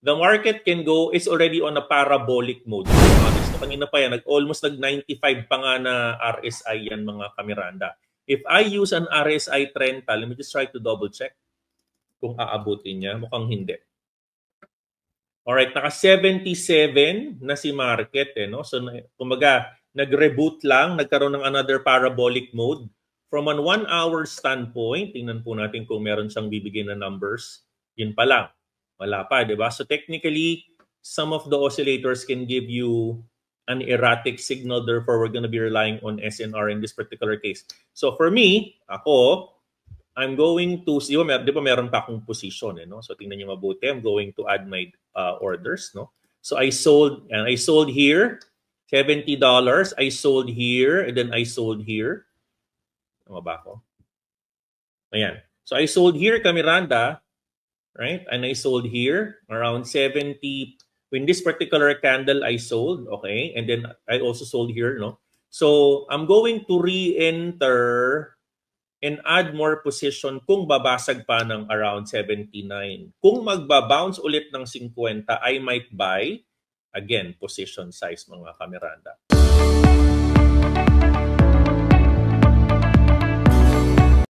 the market can go, is already on a parabolic mode. So kanina pa yan, almost nag-95 pa nga na RSI yan mga kamiranda. If I use an RSI trend, let me just try to double check kung aabutin niya. Mukhang hindi. Alright, naka 77 na si market. No? So, kumaga, nag-reboot lang, nagkaroon ng another parabolic mode. From an 1-hour standpoint, tingnan po natin kung meron siyang bibigyan na numbers. Yun pa lang. Wala pa, di ba? So technically, some of the oscillators can give you an erratic signal. Therefore, we're going to be relying on SNR in this particular case. So for me, I'm going to, di ba meron pa akong position, no? So tingnan niyo mabuti. I'm going to add my orders, no? So I sold, and I sold here, $70. I sold here, and then I sold here. Tama ba ako? Ayan. So I sold here, Kamiranda, right? And I sold here around 70. In this particular candle, I sold, okay? And then I also sold here, no? So I'm going to re-enter and add more position kung babasag pa ng around 79. Kung magbabounce ulit ng 50, I might buy, again, position size mga Kamiranda.